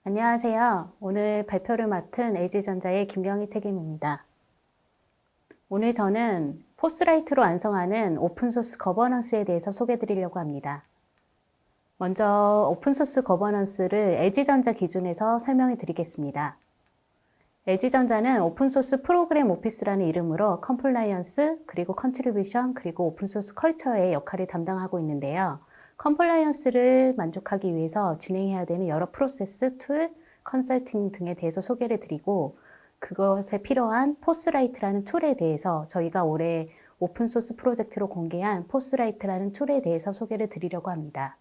안녕하세요. 오늘 발표를 맡은 LG전자의 김경희 책임입니다. 오늘 저는 포스라이트로 완성하는 오픈소스 거버넌스에 대해서 소개해 드리려고 합니다. 먼저 오픈소스 거버넌스를 LG전자 기준에서 설명해 드리겠습니다. LG전자는 오픈소스 프로그램 오피스라는 이름으로 컴플라이언스, 그리고 컨트리뷰션, 그리고 오픈소스 컬처의 역할을 담당하고 있는데요. 컴플라이언스를 만족하기 위해서 진행해야 되는 여러 프로세스, 툴, 컨설팅 등에 대해서 소개를 드리고, 그것에 필요한 포스라이트라는 툴에 대해서 저희가 올해 오픈소스 프로젝트로 공개한 포스라이트라는 툴에 대해서 소개를 드리려고 합니다.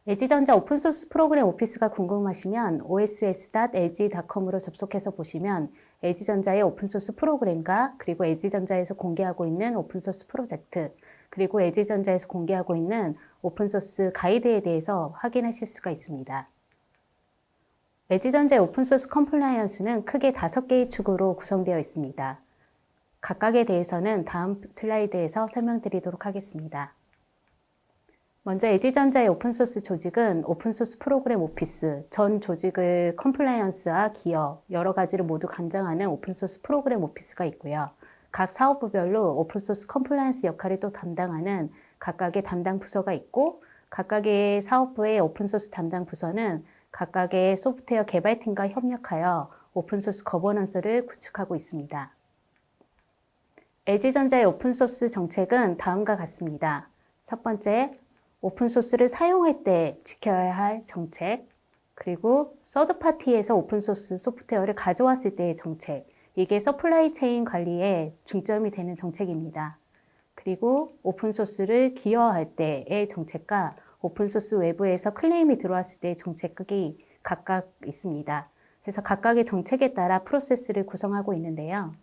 LG전자 오픈소스 프로그램 오피스가 궁금하시면 oss.lg.com으로 접속해서 보시면 LG전자의 오픈소스 프로그램과 그리고 LG전자에서 공개하고 있는 오픈소스 프로젝트, 그리고 LG전자에서 공개하고 있는 오픈소스 가이드에 대해서 확인하실 수가 있습니다. LG전자의 오픈소스 컴플라이언스는 크게 5개의 축으로 구성되어 있습니다. 각각에 대해서는 다음 슬라이드에서 설명드리도록 하겠습니다. 먼저 LG전자의 오픈소스 조직은 오픈소스 프로그램 오피스, 전 조직을 컴플라이언스와 기여, 여러 가지를 모두 관장하는 오픈소스 프로그램 오피스가 있고요. 각 사업부별로 오픈소스 컴플라이언스 역할을 또 담당하는 각각의 담당 부서가 있고, 각각의 사업부의 오픈소스 담당 부서는 각각의 소프트웨어 개발팀과 협력하여 오픈소스 거버넌스를 구축하고 있습니다. LG전자의 오픈소스 정책은 다음과 같습니다. 첫 번째, 오픈소스를 사용할 때 지켜야 할 정책, 그리고 서드파티에서 오픈소스 소프트웨어를 가져왔을 때의 정책, 이게 서플라이 체인 관리에 중점이 되는 정책입니다. 그리고 오픈소스를 기여할 때의 정책과 오픈소스 외부에서 클레임이 들어왔을 때의 정책이 각각 있습니다. 그래서 각각의 정책에 따라 프로세스를 구성하고 있는데요.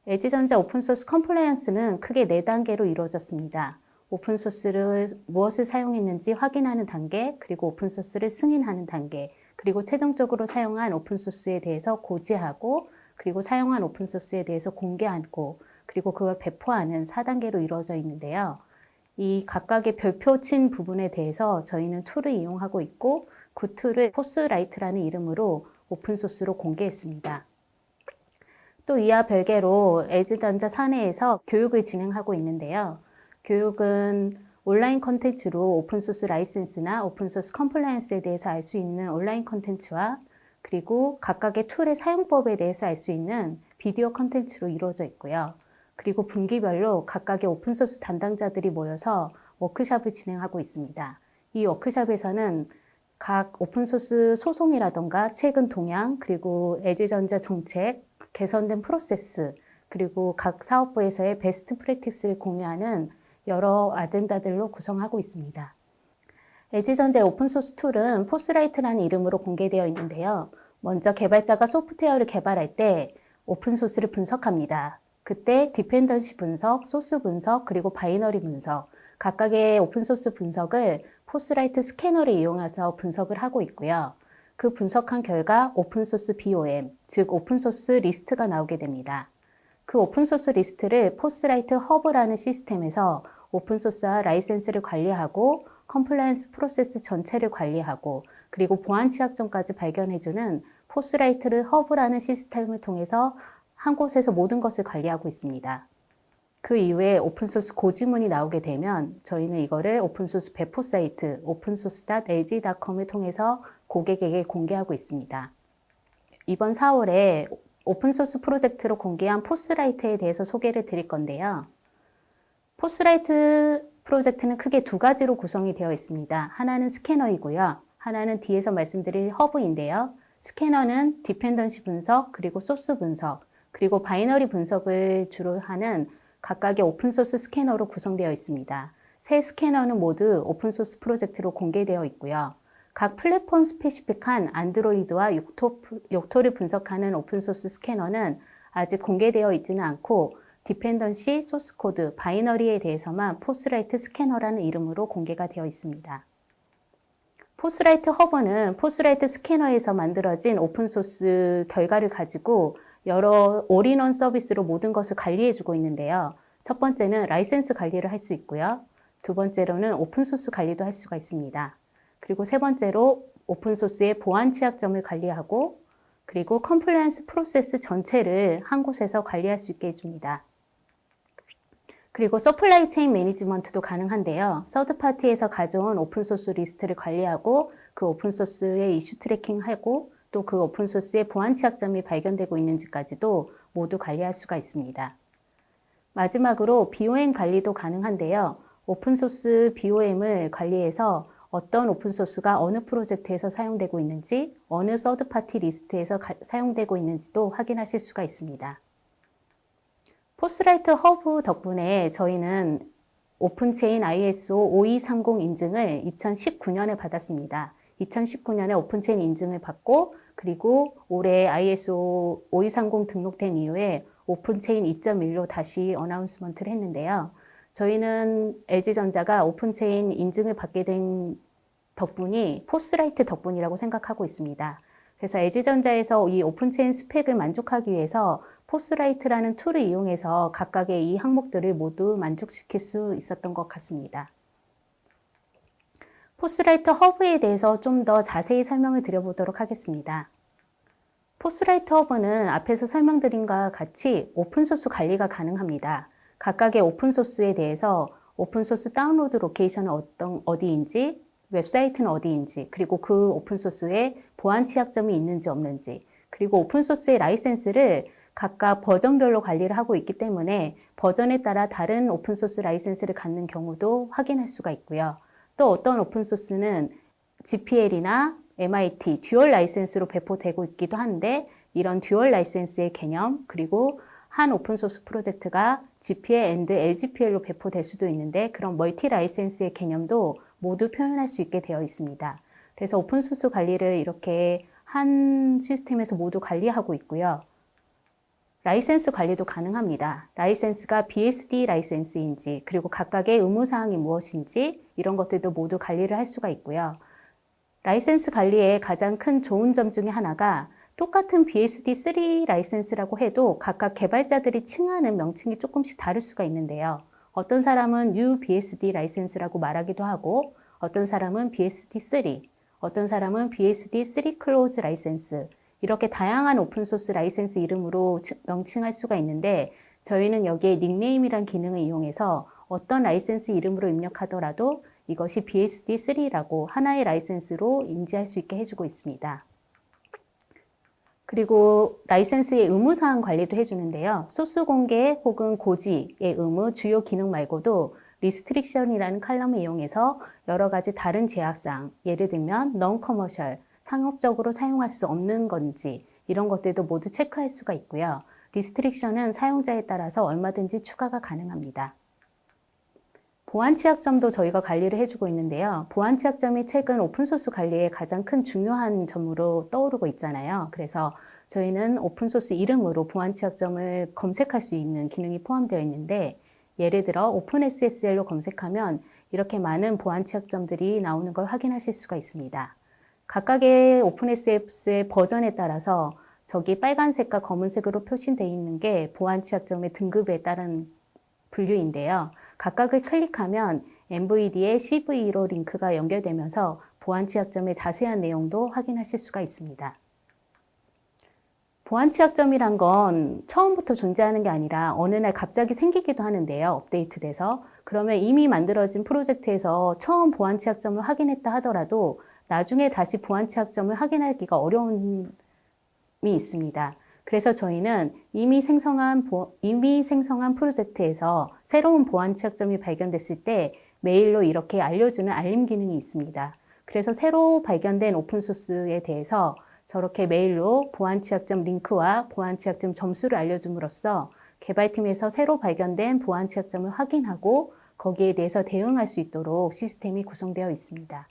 LG전자 오픈소스 컴플라이언스는 크게 4단계로 이루어졌습니다. 오픈소스를 무엇을 사용했는지 확인하는 단계, 그리고 오픈소스를 승인하는 단계, 그리고 최종적으로 사용한 오픈소스에 대해서 고지하고, 그리고 사용한 오픈소스에 대해서 공개하고, 그리고 그걸 배포하는 4단계로 이루어져 있는데요. 이 각각의 별표 친 부분에 대해서 저희는 툴을 이용하고 있고, 그 툴을 포스라이트라는 이름으로 오픈소스로 공개했습니다. 또 이와 별개로 LG전자 사내에서 교육을 진행하고 있는데요. 교육은 온라인 콘텐츠로 오픈소스 라이센스나 오픈소스 컴플라이언스에 대해서 알 수 있는 온라인 콘텐츠와 그리고 각각의 툴의 사용법에 대해서 알 수 있는 비디오 콘텐츠로 이루어져 있고요. 그리고 분기별로 각각의 오픈소스 담당자들이 모여서 워크숍을 진행하고 있습니다. 이 워크숍에서는 각 오픈소스 소송이라던가 최근 동향, 그리고 LG전자 정책, 개선된 프로세스, 그리고 각 사업부에서의 베스트 프랙티스를 공유하는 여러 아젠다들로 구성하고 있습니다. LG전자의 오픈소스 툴은 포스라이트라는 이름으로 공개되어 있는데요. 먼저 개발자가 소프트웨어를 개발할 때 오픈소스를 분석합니다. 그때 디펜던시 분석, 소스 분석, 그리고 바이너리 분석, 각각의 오픈소스 분석을 포스라이트 스캐너를 이용해서 분석을 하고 있고요. 그 분석한 결과 오픈소스 BOM, 즉 오픈소스 리스트가 나오게 됩니다. 그 오픈소스 리스트를 포스라이트 허브라는 시스템에서 오픈소스와 라이센스를 관리하고 컴플라이언스 프로세스 전체를 관리하고 그리고 보안 취약점까지 발견해주는 포스라이트 허브라는 시스템을 통해서 한 곳에서 모든 것을 관리하고 있습니다. 그 이후에 오픈소스 고지문이 나오게 되면 저희는 이거를 오픈소스 배포 사이트 opensource.lg.com을 통해서 고객에게 공개하고 있습니다. 이번 4월에 오픈소스 프로젝트로 공개한 포스라이트에 대해서 소개를 드릴 건데요. 포스라이트 프로젝트는 크게 2가지로 구성이 되어 있습니다. 하나는 스캐너이고요. 하나는 뒤에서 말씀드릴 허브인데요. 스캐너는 디펜던시 분석, 그리고 소스 분석, 그리고 바이너리 분석을 주로 하는 각각의 오픈소스 스캐너로 구성되어 있습니다. 세 스캐너는 모두 오픈소스 프로젝트로 공개되어 있고요. 각 플랫폼 스페시픽한 안드로이드와 욕토를 분석하는 오픈소스 스캐너는 아직 공개되어 있지는 않고 디펜던시, 소스코드, 바이너리에 대해서만 포스라이트 스캐너라는 이름으로 공개가 되어 있습니다. 포스라이트 허브는 포스라이트 스캐너에서 만들어진 오픈소스 결과를 가지고 여러 올인원 서비스로 모든 것을 관리해주고 있는데요. 첫 번째는 라이센스 관리를 할 수 있고요. 두 번째로는 오픈소스 관리도 할 수가 있습니다. 그리고 세 번째로 오픈소스의 보안 취약점을 관리하고 그리고 컴플라이언스 프로세스 전체를 한 곳에서 관리할 수 있게 해줍니다. 그리고 서플라이 체인 매니지먼트도 가능한데요. 서드파티에서 가져온 오픈소스 리스트를 관리하고 그 오픈소스의 이슈 트래킹하고 또 그 오픈소스의 보안 취약점이 발견되고 있는지까지도 모두 관리할 수가 있습니다. 마지막으로 BOM 관리도 가능한데요. 오픈소스 BOM을 관리해서 어떤 오픈소스가 어느 프로젝트에서 사용되고 있는지, 어느 서드파티 리스트에서 사용되고 있는지도 확인하실 수가 있습니다. 포스라이트 허브 덕분에 저희는 오픈체인 ISO 5230 인증을 2019년에 받았습니다. 2019년에 오픈체인 인증을 받고 그리고 올해 ISO 5230 등록된 이후에 오픈체인 2.1로 다시 어나운스먼트를 했는데요. 저희는 LG전자가 오픈체인 인증을 받게 된 덕분이 포스라이트 덕분이라고 생각하고 있습니다. 그래서 LG전자에서 이 오픈체인 스펙을 만족하기 위해서 포스라이트라는 툴을 이용해서 각각의 이 항목들을 모두 만족시킬 수 있었던 것 같습니다. 포스라이트 허브에 대해서 좀 더 자세히 설명을 드려보도록 하겠습니다. 포스라이트 허브는 앞에서 설명드린 것과 같이 오픈소스 관리가 가능합니다. 각각의 오픈소스에 대해서 오픈소스 다운로드 로케이션은 어디인지, 웹사이트는 어디인지, 그리고 그 오픈소스에 보안 취약점이 있는지 없는지, 그리고 오픈소스의 라이센스를 각각 버전별로 관리를 하고 있기 때문에 버전에 따라 다른 오픈소스 라이센스를 갖는 경우도 확인할 수가 있고요. 또 어떤 오픈소스는 GPL이나 MIT, 듀얼 라이센스로 배포되고 있기도 한데 이런 듀얼 라이센스의 개념 그리고 한 오픈소스 프로젝트가 GPL and LGPL로 배포될 수도 있는데 그런 멀티 라이센스의 개념도 모두 표현할 수 있게 되어 있습니다. 그래서 오픈소스 관리를 이렇게 한 시스템에서 모두 관리하고 있고요. 라이센스 관리도 가능합니다. 라이센스가 BSD 라이센스인지 그리고 각각의 의무사항이 무엇인지 이런 것들도 모두 관리를 할 수가 있고요. 라이센스 관리의 가장 큰 좋은 점 중에 하나가 똑같은 BSD3 라이센스라고 해도 각각 개발자들이 칭하는 명칭이 조금씩 다를 수가 있는데요. 어떤 사람은 UBSD 라이센스라고 말하기도 하고 어떤 사람은 BSD3, 어떤 사람은 BSD3 클로즈 라이센스 이렇게 다양한 오픈소스 라이센스 이름으로 명칭할 수가 있는데 저희는 여기에 닉네임이란 기능을 이용해서 어떤 라이센스 이름으로 입력하더라도 이것이 BSD3라고 하나의 라이센스로 인지할 수 있게 해주고 있습니다. 그리고 라이센스의 의무사항 관리도 해주는데요. 소스 공개 혹은 고지의 의무, 주요 기능 말고도 리스트릭션이라는 칼럼을 이용해서 여러 가지 다른 제약사항, 예를 들면 non-commercial, 상업적으로 사용할 수 없는 건지 이런 것들도 모두 체크할 수가 있고요. 리스트릭션은 사용자에 따라서 얼마든지 추가가 가능합니다. 보안 취약점도 저희가 관리를 해주고 있는데요. 보안 취약점이 최근 오픈소스 관리의 가장 큰 중요한 점으로 떠오르고 있잖아요. 그래서 저희는 오픈소스 이름으로 보안 취약점을 검색할 수 있는 기능이 포함되어 있는데 예를 들어 오픈SSL로 검색하면 이렇게 많은 보안 취약점들이 나오는 걸 확인하실 수가 있습니다. 각각의 오픈SSL 버전에 따라서 저기 빨간색과 검은색으로 표시되어 있는 게 보안 취약점의 등급에 따른 분류인데요. 각각을 클릭하면 MVD의 CVE로 링크가 연결되면서 보안 취약점의 자세한 내용도 확인하실 수가 있습니다. 보안 취약점이란 건 처음부터 존재하는 게 아니라 어느 날 갑자기 생기기도 하는데요. 업데이트돼서. 그러면 이미 만들어진 프로젝트에서 처음 보안 취약점을 확인했다 하더라도 나중에 다시 보안 취약점을 확인하기가 어려움이 있습니다. 그래서 저희는 이미 생성한 프로젝트에서 새로운 보안 취약점이 발견됐을 때 메일로 이렇게 알려주는 알림 기능이 있습니다. 그래서 새로 발견된 오픈소스에 대해서 저렇게 메일로 보안 취약점 링크와 보안 취약점 점수를 알려줌으로써 개발팀에서 새로 발견된 보안 취약점을 확인하고 거기에 대해서 대응할 수 있도록 시스템이 구성되어 있습니다.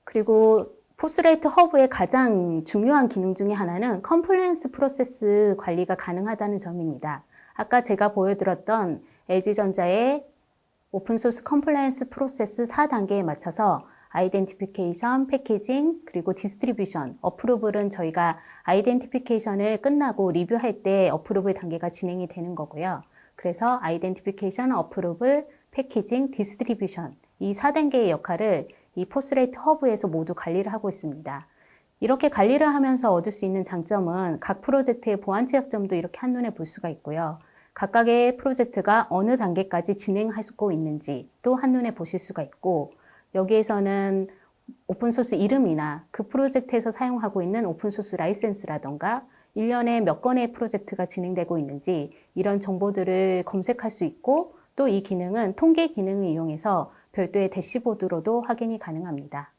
그리고 포스라이트 허브의 가장 중요한 기능 중에 하나는 컴플라이언스 프로세스 관리가 가능하다는 점입니다. 아까 제가 보여드렸던 LG전자의 오픈소스 컴플라이언스 프로세스 4단계에 맞춰서 아이덴티피케이션, 패키징, 그리고 디스트리뷰션, 어프루블은 저희가 아이덴티피케이션을 끝나고 리뷰할 때 어프루블 단계가 진행이 되는 거고요. 그래서 아이덴티피케이션, 어프루블, 패키징, 디스트리뷰션 이 4단계의 역할을 이 포스라이트 허브에서 모두 관리를 하고 있습니다. 이렇게 관리를 하면서 얻을 수 있는 장점은 각 프로젝트의 보안 취약점도 이렇게 한눈에 볼 수가 있고요. 각각의 프로젝트가 어느 단계까지 진행하고 있는지 또 한눈에 보실 수가 있고, 여기에서는 오픈소스 이름이나 그 프로젝트에서 사용하고 있는 오픈소스 라이센스라던가 1년에 몇 건의 프로젝트가 진행되고 있는지 이런 정보들을 검색할 수 있고, 또 이 기능은 통계 기능을 이용해서 별도의 대시보드로도 확인이 가능합니다.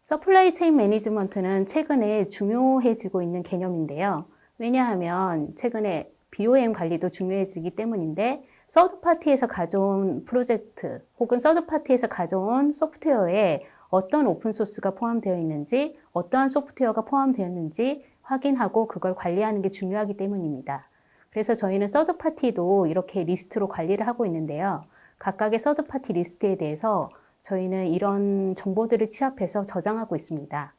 서플라이 체인 매니지먼트는 최근에 중요해지고 있는 개념인데요. 왜냐하면 최근에 BOM 관리도 중요해지기 때문인데, 서드파티에서 가져온 프로젝트 혹은 서드파티에서 가져온 소프트웨어에 어떤 오픈소스가 포함되어 있는지, 어떠한 소프트웨어가 포함되었는지 확인하고 그걸 관리하는 게 중요하기 때문입니다. 그래서 저희는 서드파티도 이렇게 리스트로 관리를 하고 있는데요. 각각의 서드파티 리스트에 대해서 저희는 이런 정보들을 취합해서 저장하고 있습니다.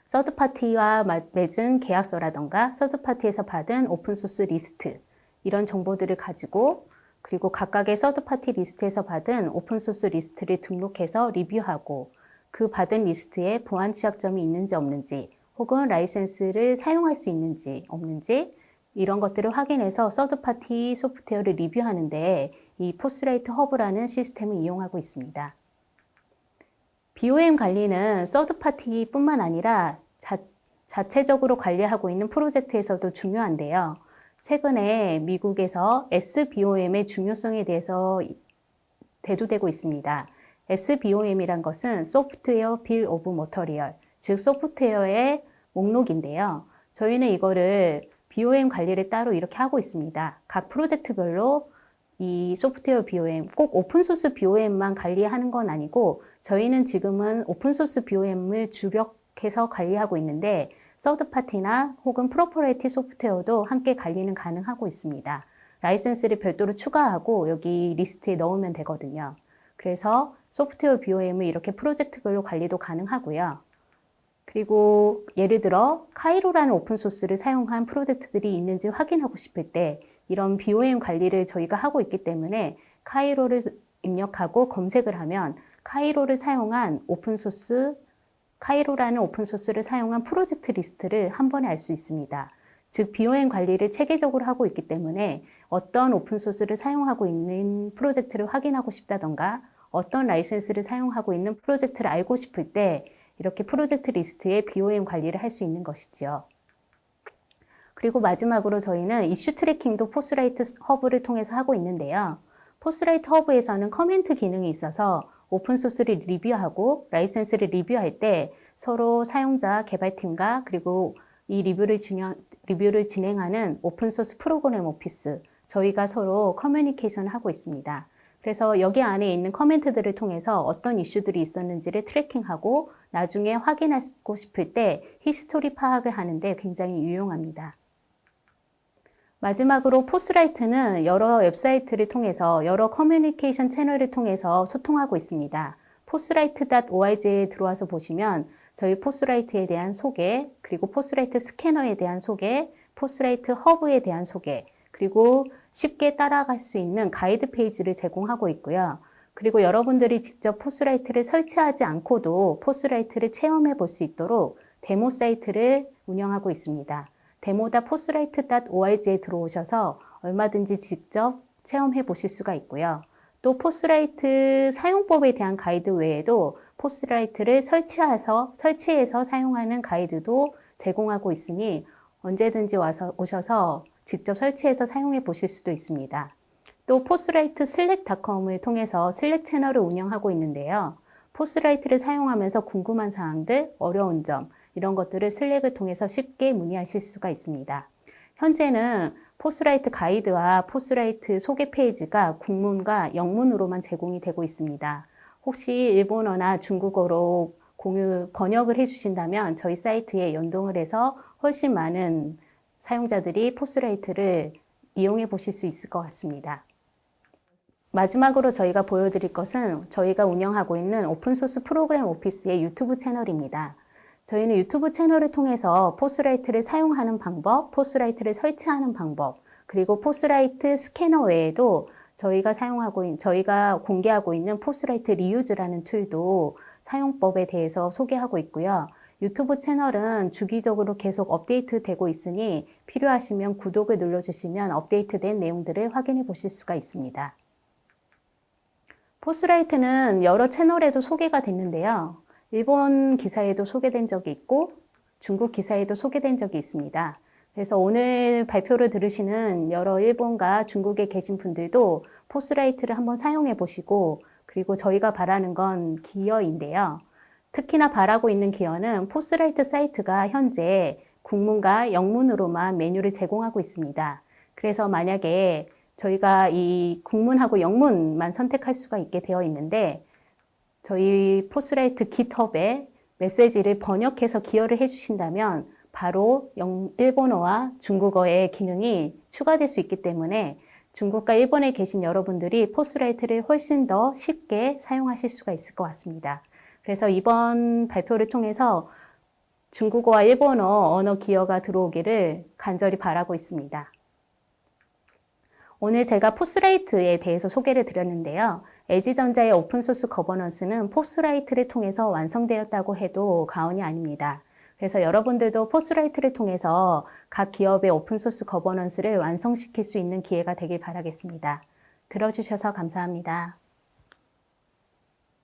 서드파티와 맺은 계약서라던가 서드파티에서 받은 오픈소스 리스트, 이런 정보들을 가지고, 그리고 각각의 서드파티 리스트에서 받은 오픈소스 리스트를 등록해서 리뷰하고, 그 받은 리스트에 보안 취약점이 있는지 없는지, 혹은 라이센스를 사용할 수 있는지 없는지, 이런 것들을 확인해서 서드파티 소프트웨어를 리뷰하는데 이 포스라이트 허브라는 시스템을 이용하고 있습니다. BOM 관리는 서드파티뿐만 아니라 자체적으로 관리하고 있는 프로젝트에서도 중요한데요. 최근에 미국에서 SBOM의 중요성에 대해서 대두되고 있습니다. SBOM이란 것은 소프트웨어 빌 오브 머터리얼, 즉 소프트웨어의 목록인데요. 저희는 이거를 BOM 관리를 따로 이렇게 하고 있습니다. 각 프로젝트별로 이 소프트웨어 BOM, 꼭 오픈소스 BOM만 관리하는 건 아니고, 저희는 지금은 오픈소스 BOM을 주력해서 관리하고 있는데, 서드파티나 혹은 프로퍼레이티 소프트웨어도 함께 관리는 가능하고 있습니다. 라이센스를 별도로 추가하고 여기 리스트에 넣으면 되거든요. 그래서 소프트웨어 BOM을 이렇게 프로젝트별로 관리도 가능하고요. 그리고 예를 들어 카이로라는 오픈소스를 사용한 프로젝트들이 있는지 확인하고 싶을 때 이런 BOM 관리를 저희가 하고 있기 때문에 카이로를 입력하고 검색을 하면 카이로를 사용한 오픈소스, 카이로라는 오픈소스를 사용한 프로젝트 리스트를 한 번에 알 수 있습니다. 즉 BOM 관리를 체계적으로 하고 있기 때문에 어떤 오픈소스를 사용하고 있는 프로젝트를 확인하고 싶다던가 어떤 라이센스를 사용하고 있는 프로젝트를 알고 싶을 때 이렇게 프로젝트 리스트에 BOM 관리를 할 수 있는 것이죠. 그리고 마지막으로 저희는 이슈 트래킹도 포스라이트 허브를 통해서 하고 있는데요. 포스라이트 허브에서는 커멘트 기능이 있어서 오픈소스를 리뷰하고 라이센스를 리뷰할 때 서로 사용자 개발팀과 그리고 이 리뷰를 진행하는 오픈소스 프로그램 오피스, 저희가 서로 커뮤니케이션을 하고 있습니다. 그래서 여기 안에 있는 커멘트들을 통해서 어떤 이슈들이 있었는지를 트래킹하고 나중에 확인하고 싶을 때 히스토리 파악을 하는데 굉장히 유용합니다. 마지막으로 포스라이트는 여러 웹사이트를 통해서 여러 커뮤니케이션 채널을 통해서 소통하고 있습니다. 포스라이트.org에 들어와서 보시면 저희 포스라이트에 대한 소개, 그리고 포스라이트 스캐너에 대한 소개, 포스라이트 허브에 대한 소개, 그리고 쉽게 따라갈 수 있는 가이드 페이지를 제공하고 있고요. 그리고 여러분들이 직접 포스라이트를 설치하지 않고도 포스라이트를 체험해 볼 수 있도록 데모 사이트를 운영하고 있습니다. demo.postwrite.org에 들어오셔서 얼마든지 직접 체험해 보실 수가 있고요. 또 포스라이트 사용법에 대한 가이드 외에도 포스라이트를 설치해서 사용하는 가이드도 제공하고 있으니 언제든지 오셔서 직접 설치해서 사용해 보실 수도 있습니다. 또 포스라이트 슬랙.com을 통해서 슬랙 채널을 운영하고 있는데요. 포스라이트를 사용하면서 궁금한 사항들, 어려운 점, 이런 것들을 슬랙을 통해서 쉽게 문의하실 수가 있습니다. 현재는 포스라이트 가이드와 포스라이트 소개 페이지가 국문과 영문으로만 제공이 되고 있습니다. 혹시 일본어나 중국어로 번역을 해주신다면 저희 사이트에 연동을 해서 훨씬 많은 사용자들이 포스라이트를 이용해 보실 수 있을 것 같습니다. 마지막으로 저희가 보여드릴 것은 저희가 운영하고 있는 오픈소스 프로그램 오피스의 유튜브 채널입니다. 저희는 유튜브 채널을 통해서 포스라이트를 사용하는 방법, 포스라이트를 설치하는 방법, 그리고 포스라이트 스캐너 외에도 저희가 공개하고 있는 포스라이트 리유즈라는 툴도 사용법에 대해서 소개하고 있고요. 유튜브 채널은 주기적으로 계속 업데이트 되고 있으니 필요하시면 구독을 눌러주시면 업데이트된 내용들을 확인해 보실 수가 있습니다. 포스라이트는 여러 채널에도 소개가 됐는데요. 일본 기사에도 소개된 적이 있고 중국 기사에도 소개된 적이 있습니다. 그래서 오늘 발표를 들으시는 여러 일본과 중국에 계신 분들도 포스라이트를 한번 사용해 보시고, 그리고 저희가 바라는 건 기어인데요. 특히나 바라고 있는 기어는 포스라이트 사이트가 현재 국문과 영문으로만 메뉴를 제공하고 있습니다. 그래서 만약에 저희가 이 국문하고 영문만 선택할 수가 있게 되어 있는데, 저희 포스라이트 깃허브에 메시지를 번역해서 기여를 해주신다면 바로 일본어와 중국어의 기능이 추가될 수 있기 때문에 중국과 일본에 계신 여러분들이 포스라이트를 훨씬 더 쉽게 사용하실 수가 있을 것 같습니다. 그래서 이번 발표를 통해서 중국어와 일본어 언어 기여가 들어오기를 간절히 바라고 있습니다. 오늘 제가 포스라이트에 대해서 소개를 드렸는데요. LG전자의 오픈소스 거버넌스는 포스라이트를 통해서 완성되었다고 해도 과언이 아닙니다. 그래서 여러분들도 포스라이트를 통해서 각 기업의 오픈소스 거버넌스를 완성시킬 수 있는 기회가 되길 바라겠습니다. 들어주셔서 감사합니다.